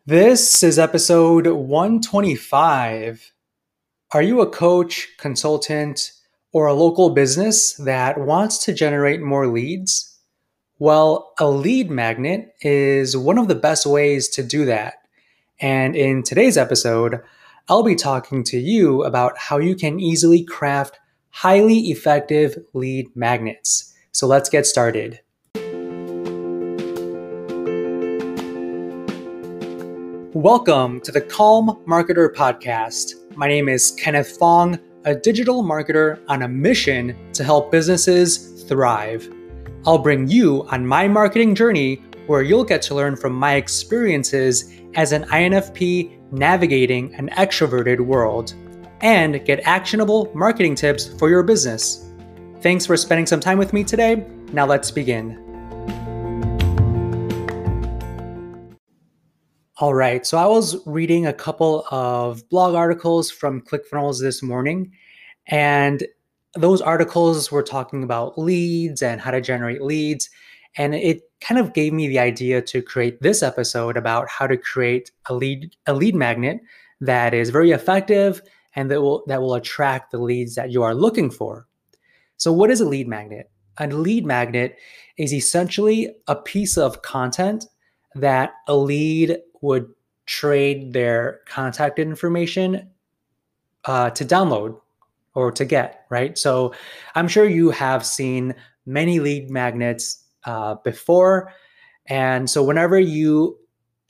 This is episode 125. Are you a coach, consultant, or a local business that wants to generate more leads? Well, a lead magnet is one of the best ways to do that. And in today's episode, I'll be talking to you about how you can easily craft highly effective lead magnets. So let's get started. Welcome to the Calm Marketer Podcast. My name is Kenneth Fong, a digital marketer on a mission to help businesses thrive. I'll bring you on my marketing journey where you'll get to learn from my experiences as an INFP navigating an extroverted world and get actionable marketing tips for your business. Thanks for spending some time with me today. Now let's begin. All right, so I was reading a couple of blog articles from Clickfunnels this morning, and those articles were talking about leads and how to generate leads, and it kind of gave me the idea to create this episode about how to create a lead magnet that is very effective and that will attract the leads that you are looking for. So what is a lead magnet? A lead magnet is essentially a piece of content that a lead would trade their contact information to download or to get, right? So I'm sure you have seen many lead magnets before. And so whenever you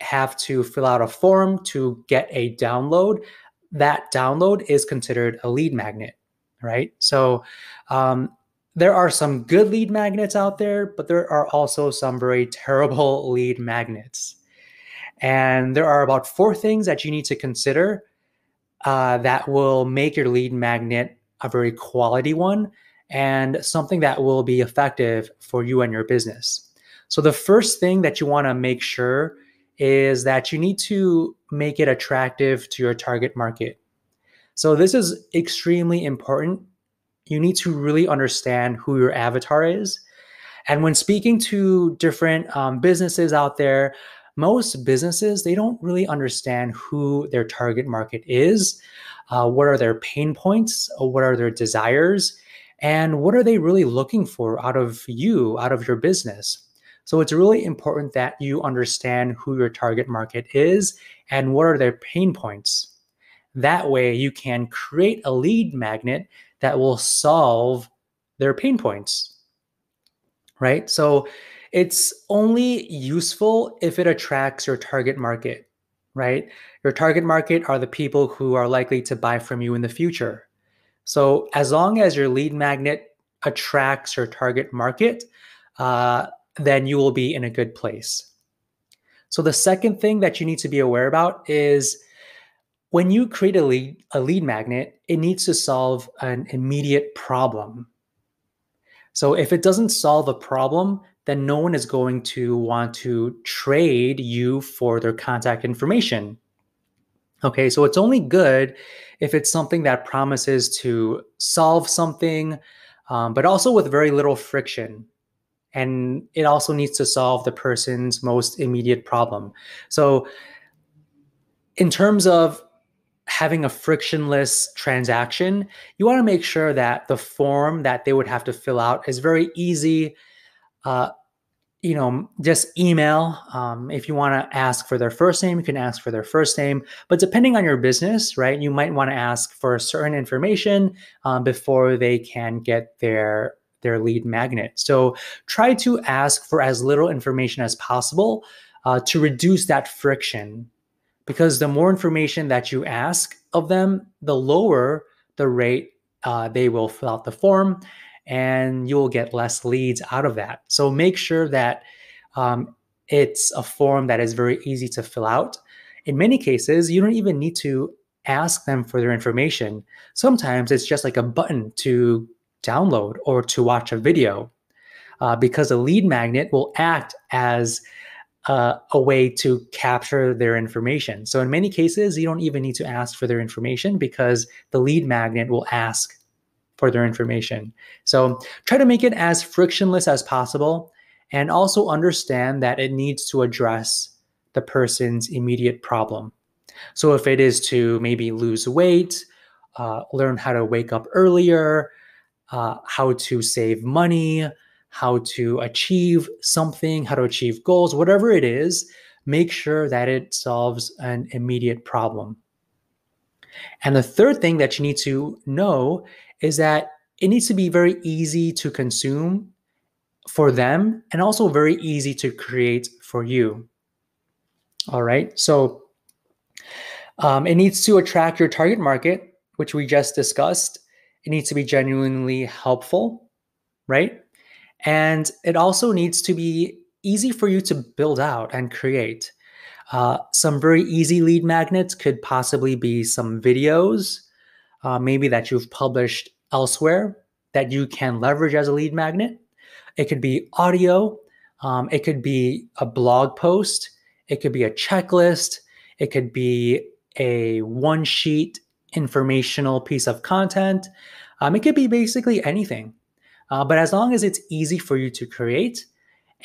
have to fill out a form to get a download, that download is considered a lead magnet, right? So there are some good lead magnets out there, but there are also some very terrible lead magnets. And there are about 4 things that you need to consider that will make your lead magnet a very quality one and something that will be effective for you and your business. So the first thing that you want to make sure is that you need to make it attractive to your target market. So this is extremely important. You need to really understand who your avatar is. And when speaking to different businesses out there, most businesses, they don't really understand who their target market is, what are their pain points, what are their desires, and what are they really looking for out of you, out of your business. So it's really important that you understand who your target market is and what are their pain points. That way you can create a lead magnet that will solve their pain points, right? So it's only useful if it attracts your target market, right? Your target market are the people who are likely to buy from you in the future. So as long as your lead magnet attracts your target market, then you will be in a good place. So the second thing that you need to be aware about is when you create a lead magnet, it needs to solve an immediate problem. So if it doesn't solve a problem, then no one is going to want to trade you for their contact information. Okay, so it's only good if it's something that promises to solve something, but also with very little friction. And it also needs to solve the person's most immediate problem. So in terms of having a frictionless transaction, you want to make sure that the form that they would have to fill out is very easy. Just email. If you want to ask for their first name, you can ask for their first name. But depending on your business, right, you might want to ask for certain information before they can get their lead magnet. So try to ask for as little information as possible to reduce that friction. Because the more information that you ask of them, the lower the rate they will fill out the form, and you'll get less leads out of that. So make sure that it's a form that is very easy to fill out. In many cases, you don't even need to ask them for their information. Sometimes it's just like a button to download or to watch a video because a lead magnet will act as a way to capture their information. So in many cases, you don't even need to ask for their information because the lead magnet will ask for their information. So try to make it as frictionless as possible and also understand that it needs to address the person's immediate problem. So if it is to maybe lose weight, learn how to wake up earlier, how to save money, how to achieve something, how to achieve goals, whatever it is, make sure that it solves an immediate problem. And the third thing that you need to know is that it needs to be very easy to consume for them and also very easy to create for you. All right. So it needs to attract your target market, which we just discussed. It needs to be genuinely helpful, right? And it also needs to be easy for you to build out and create. Some very easy lead magnets could possibly be some videos, maybe that you've published elsewhere that you can leverage as a lead magnet. It could be audio. It could be a blog post. It could be a checklist. It could be a one sheet informational piece of content. It could be basically anything. But as long as it's easy for you to create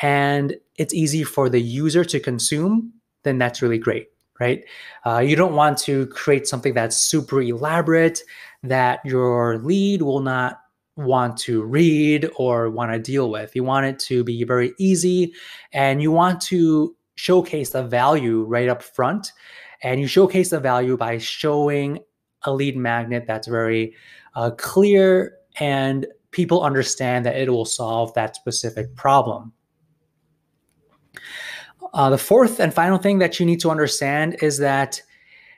and it's easy for the user to consume, then that's really great, right? You don't want to create something that's super elaborate that your lead will not want to read or want to deal with. You want it to be very easy and you want to showcase the value right up front. And you showcase the value by showing a lead magnet that's very clear and people understand that it will solve that specific problem. The fourth and final thing that you need to understand is that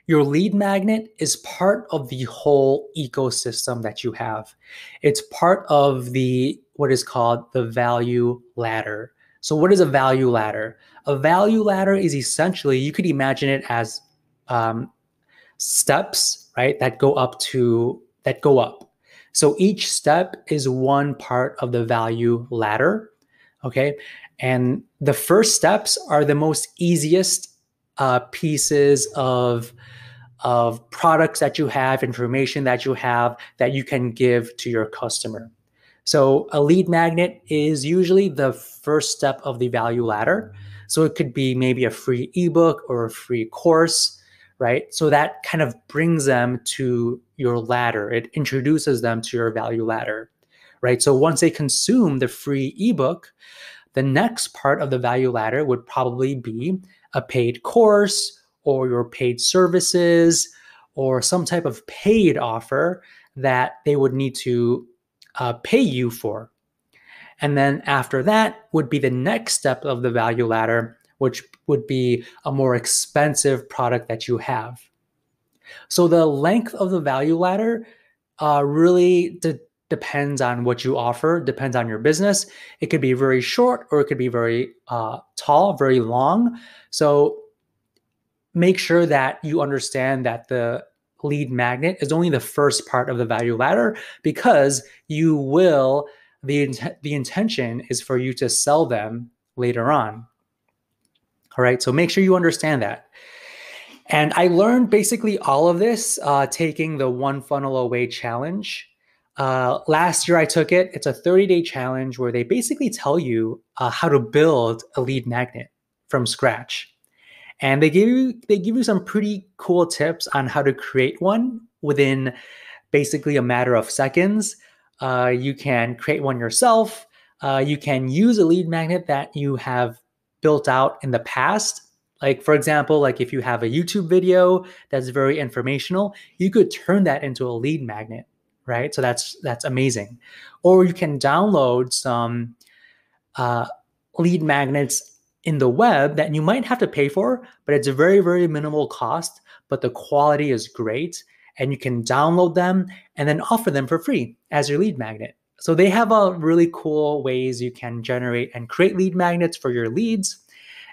your lead magnet is part of the whole ecosystem that you have. It's part of the what is called the value ladder. So what is a value ladder? A value ladder is essentially, you could imagine it as steps, right, that go up. So each step is one part of the value ladder, okay? And the first steps are the most easiest pieces of products that you have, information that you have that you can give to your customer. So a lead magnet is usually the first step of the value ladder. So it could be maybe a free ebook or a free course, right? So that kind of brings them to your ladder. It introduces them to your value ladder, right? So once they consume the free ebook, the next part of the value ladder would probably be a paid course or your paid services or some type of paid offer that they would need to pay you for. And then after that would be the next step of the value ladder, which would be a more expensive product that you have. So the length of the value ladder really depends on what you offer, depends on your business. It could be very short or it could be very tall, very long. So make sure that you understand that the lead magnet is only the first part of the value ladder because the intention is for you to sell them later on. All right, so make sure you understand that. And I learned basically all of this taking the One Funnel Away challenge. Last year I took it. It's a 30-day challenge where they basically tell you how to build a lead magnet from scratch. And they give you some pretty cool tips on how to create one within basically a matter of seconds. You can create one yourself. You can use a lead magnet that you have built out in the past. Like, for example, like if you have a YouTube video that's very informational, you could turn that into a lead magnet, right? So that's amazing. Or you can download some lead magnets in the web that you might have to pay for, but it's a very, very minimal cost, but the quality is great. And you can download them and then offer them for free as your lead magnet. So they have a really cool ways you can generate and create lead magnets for your leads.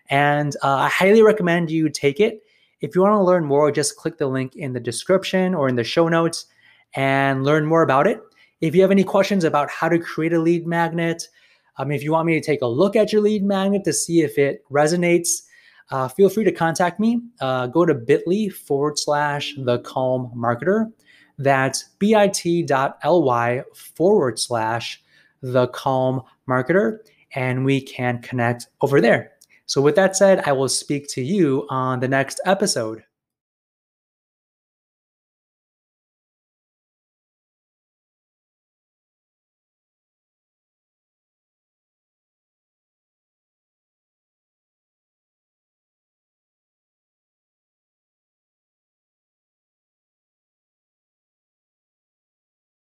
And I highly recommend you take it. If you want to learn more, just click the link in the description or in the show notes and learn more about it. If you have any questions about how to create a lead magnet, if you want me to take a look at your lead magnet to see if it resonates, feel free to contact me. Go to bit.ly/thecalmmarketer. That's bit.ly/thecalmmarketer, and we can connect over there. So, with that said, I will speak to you on the next episode.